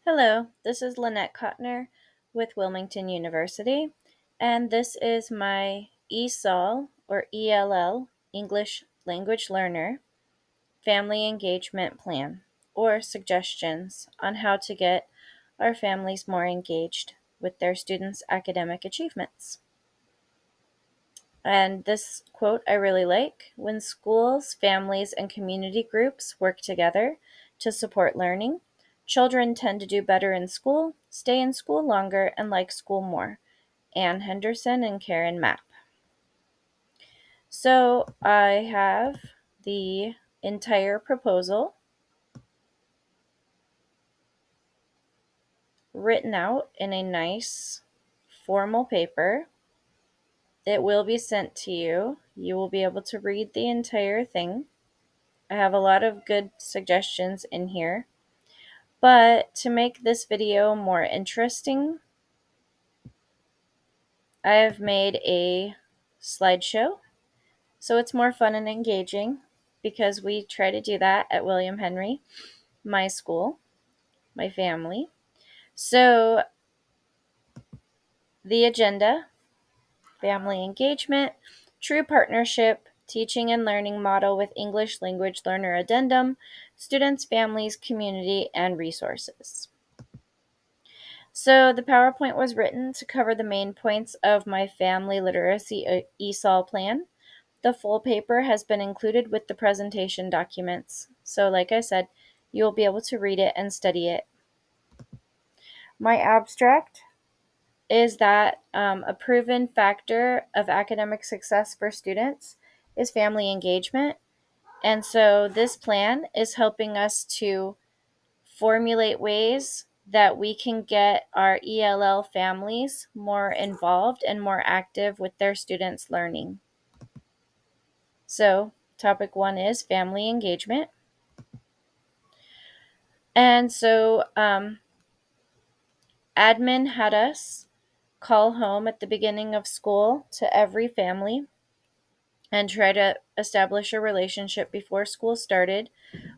Hello, this is Lynette Cotner with Wilmington University, and this is my ESOL or ELL, English Language Learner, Family Engagement Plan, or suggestions on how to get our families more engaged with their students' academic achievements. And this quote I really like: when schools, families, and community groups work together to support learning, children tend to do better in school, stay in school longer, and like school more. Ann Henderson and Karen Mapp. So I have the entire proposal written out in a nice formal paper. It will be sent to you. You will be able to read the entire thing. I have a lot of good suggestions in here. But to make this video more interesting, I have made a slideshow so it's more fun and engaging because we try to do that at William Henry, my school, my family. So the agenda: family engagement, true partnership, teaching and learning model with English language learner addendum, students, families, community, and resources. So the PowerPoint was written to cover the main points of my family literacy ESOL plan. The full paper has been included with the presentation documents. So like I said, you'll be able to read it and study it. My abstract is that a proven factor of academic success for students is family engagement. And so this plan is helping us to formulate ways that we can get our ELL families more involved and more active with their students' learning. So, topic 1 is family engagement. And so, admin had us call home at the beginning of school to every family and try to establish a relationship before school started.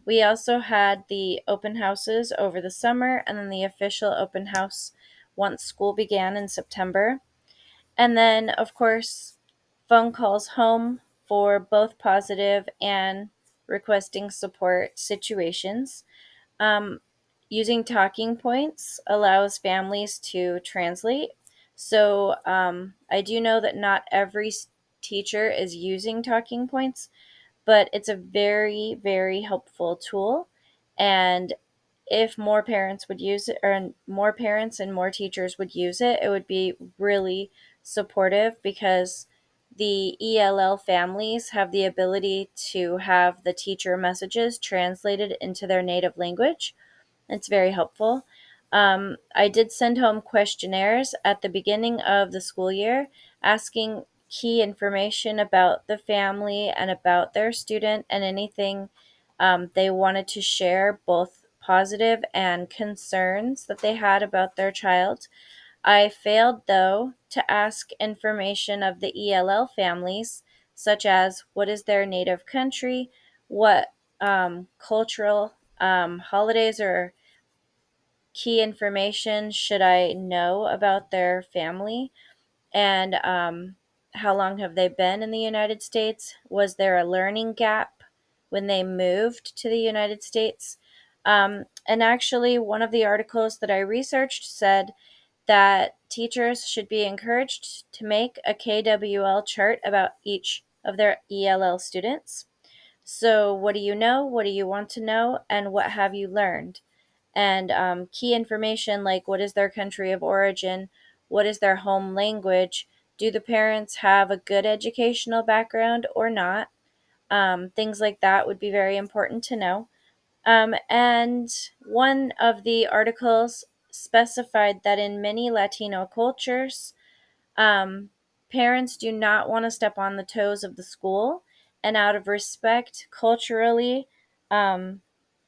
We also had the open houses over the summer and then the official open house once school began in September. And then, of course, phone calls home for both positive and requesting support situations. Um, Using talking points allows families to translate. So I do know that not every teacher is using talking points, but it's a very, very helpful tool. And if more parents would use it, or more parents and more teachers would use it, it would be really supportive because the ELL families have the ability to have the teacher messages translated into their native language. It's very helpful. I did send home questionnaires at the beginning of the school year asking key information about the family and about their student and anything they wanted to share, both positive and concerns that they had about their child. I failed, though, to ask information of the ELL families, such as what is their native country, what cultural holidays or key information should I know about their family, and how long have they been in the United States? Was there a learning gap when they moved to the United States? And actually, one of the articles that I researched said that teachers should be encouraged to make a KWL chart about each of their ELL students. So, what do you know? What do you want to know? And what have you learned? And key information like what is their country of origin, what is their home language, do the parents have a good educational background or not? Things like that would be very important to know. And one of the articles specified that in many Latino cultures, um, parents do not want to step on the toes of the school, and out of respect culturally, um,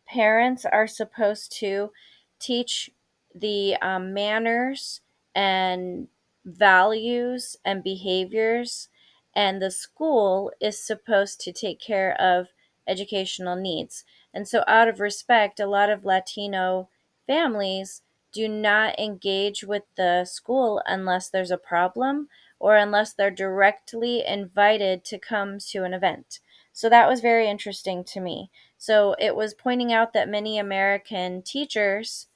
parents are supposed to teach the manners and values and behaviors, and the school is supposed to take care of educational needs. And so, out of respect, a lot of Latino families do not engage with the school unless there's a problem or unless they're directly invited to come to an event. So that was very interesting to me. So it was pointing out that many American teachers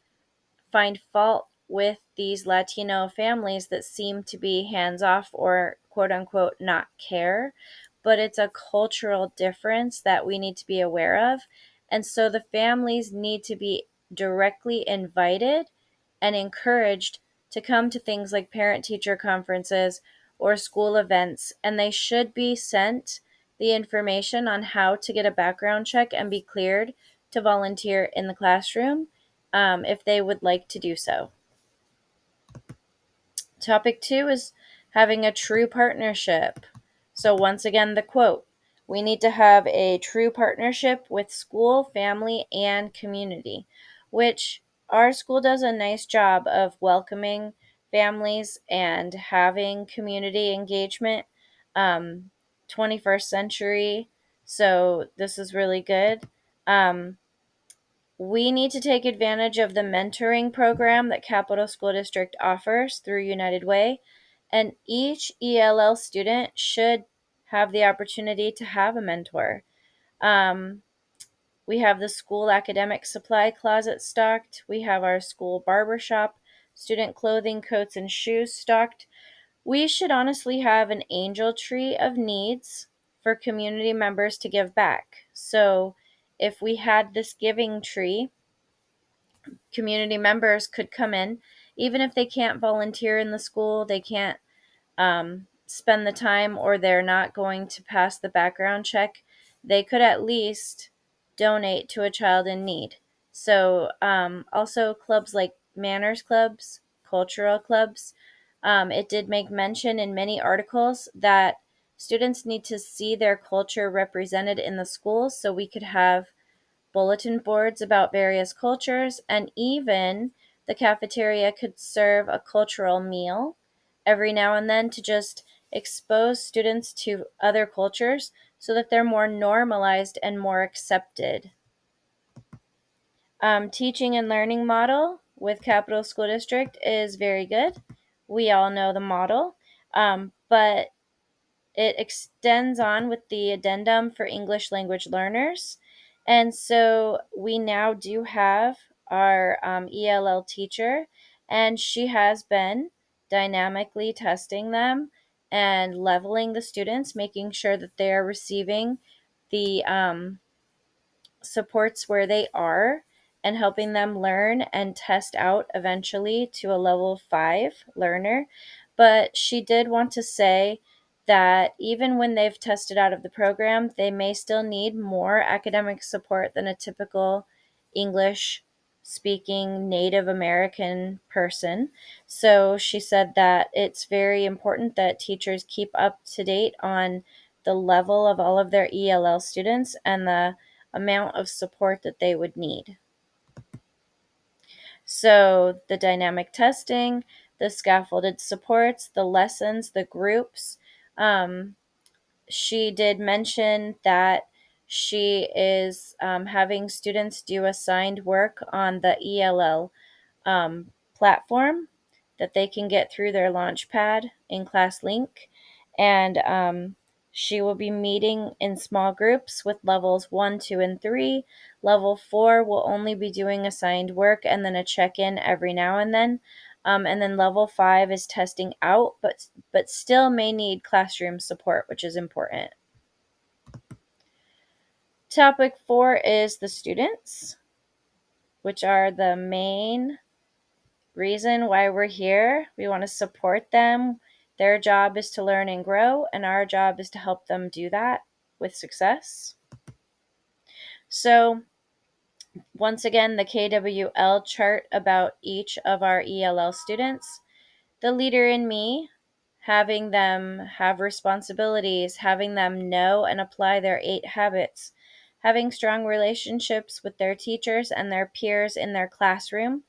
find fault with these Latino families that seem to be hands off or quote unquote not care, but it's a cultural difference that we need to be aware of. And so the families need to be directly invited and encouraged to come to things like parent teacher conferences or school events, and they should be sent the information on how to get a background check and be cleared to volunteer in the classroom if they would like to do so. Topic 2 is having a true partnership. So, once again, the quote: we need to have a true partnership with school, family, and community, which our school does a nice job of welcoming families and having community engagement. 21st century, so this is really good. We need to take advantage of the mentoring program that Capital School District offers through United Way, and each ELL student should have the opportunity to have a mentor. Um, we have the school academic supply closet stocked. We have our school barbershop, student clothing, coats, and shoes stocked. We should honestly have an angel tree of needs for community members to give back. So if we had this giving tree, community members could come in, even if they can't volunteer in the school, they can't spend the time, or they're not going to pass the background check, they could at least donate to a child in need. So, also clubs like manners clubs, cultural clubs. It did make mention in many articles that students need to see their culture represented in the schools, so we could have bulletin boards about various cultures, and even the cafeteria could serve a cultural meal every now and then to just expose students to other cultures so that they're more normalized and more accepted. Teaching and learning model with Capital School District is very good. We all know the model, but it extends on with the addendum for English language learners. And so we now do have our ELL teacher, and she has been dynamically testing them and leveling the students, making sure that they are receiving the supports where they are and helping them learn and test out eventually to a level 5 learner. But she did want to say that even when they've tested out of the program, they may still need more academic support than a typical English speaking Native American person. So she said that it's very important that teachers keep up to date on the level of all of their ELL students and the amount of support that they would need. So, the dynamic testing, the scaffolded supports, the lessons, the groups. Um, she did mention that she is having students do assigned work on the ELL platform that they can get through their Launchpad in Class Link. And she will be meeting in small groups with levels 1, 2, and 3. Level 4 will only be doing assigned work and then a check in every now and then. And then level 5 is testing out, but still may need classroom support, which is important. Topic 4 is the students, which are the main reason why we're here. We want to support them. Their job is to learn and grow, and our job is to help them do that with success. So, once again, the KWL chart about each of our ELL students. The leader in me, having them have responsibilities, having them know and apply their 8 habits, having strong relationships with their teachers and their peers in their classroom,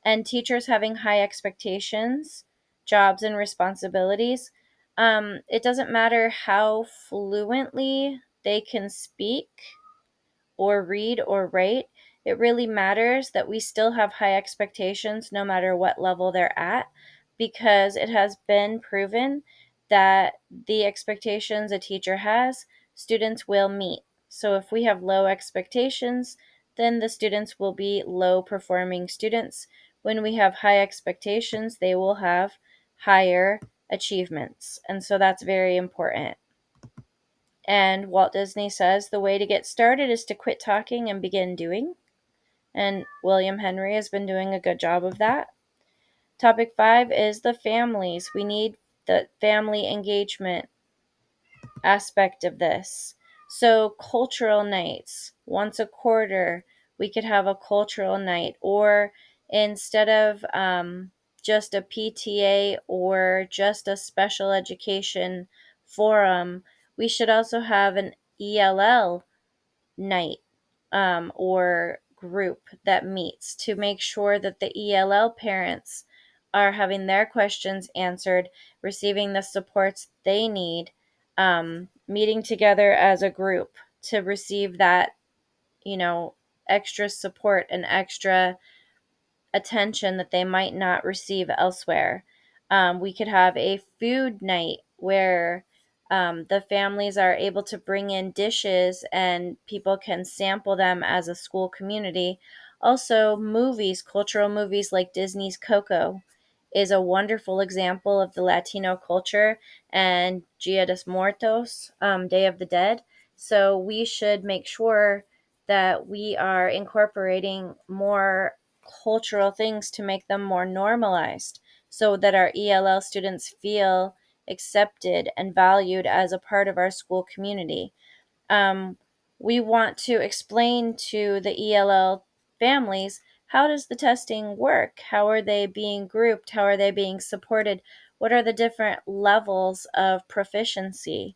and teachers having high expectations, jobs, and responsibilities. It doesn't matter how fluently they can speak or read or write. it really matters that we still have high expectations no matter what level they're at, because it has been proven that the expectations a teacher has, students will meet. So if we have low expectations, then the students will be low performing students. When we have high expectations, they will have higher achievements. And so that's very important. And Walt Disney says the way to get started is to quit talking and begin doing. And William Henry has been doing a good job of that. Topic 5 is the families. We need the family engagement aspect of this. So, cultural nights, once a quarter, we could have a cultural night, or instead of just a PTA or just a special education forum, we should also have an ELL night or group that meets to make sure that the ELL parents are having their questions answered, receiving the supports they need, meeting together as a group to receive that, extra support and extra attention that they might not receive elsewhere. We could have a food night where the families are able to bring in dishes and people can sample them as a school community. Also, movies, cultural movies like Disney's Coco is a wonderful example of the Latino culture, and Dia de Muertos, Day of the Dead. So we should make sure that we are incorporating more cultural things to make them more normalized so that our ELL students feel accepted and valued as a part of our school community. um, we want to explain to the ELL families, how does the testing work? How are they being grouped? How are they being supported? What are the different levels of proficiency?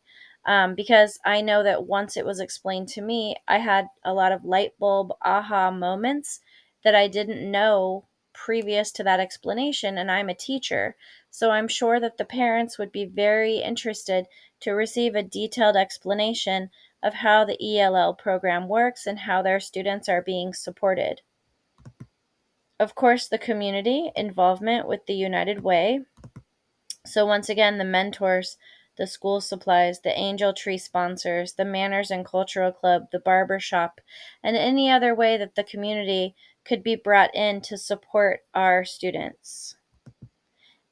Because I know that once it was explained to me, I had a lot of light bulb aha moments that I didn't know previous to that explanation, and I'm a teacher. So I'm sure that the parents would be very interested to receive a detailed explanation of how the ELL program works and how their students are being supported. Of course, the community involvement with the United Way. So, once again, the mentors, the school supplies, the Angel Tree sponsors, the Manners and Cultural Club, the barber shop, and any other way that the community could be brought in to support our students.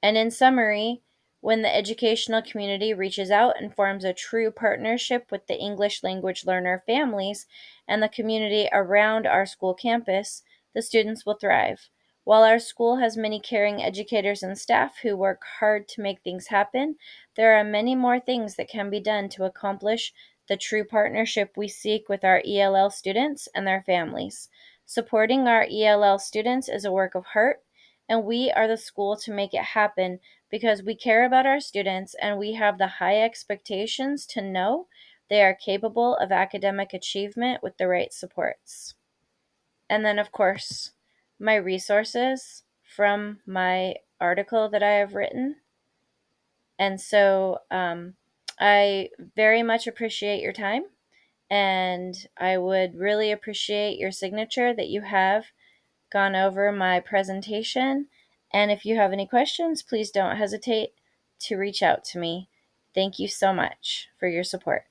And in summary, when the educational community reaches out and forms a true partnership with the English language learner families and the community around our school campus, the students will thrive. While our school has many caring educators and staff who work hard to make things happen, there are many more things that can be done to accomplish the true partnership we seek with our ELL students and their families. Supporting our ELL students is a work of heart, and we are the school to make it happen because we care about our students and we have the high expectations to know they are capable of academic achievement with the right supports. And then, of course, my resources from my article that I have written. And so I very much appreciate your time, and I would really appreciate your signature that you have gone over my presentation. And if you have any questions, please don't hesitate to reach out to me. Thank you so much for your support.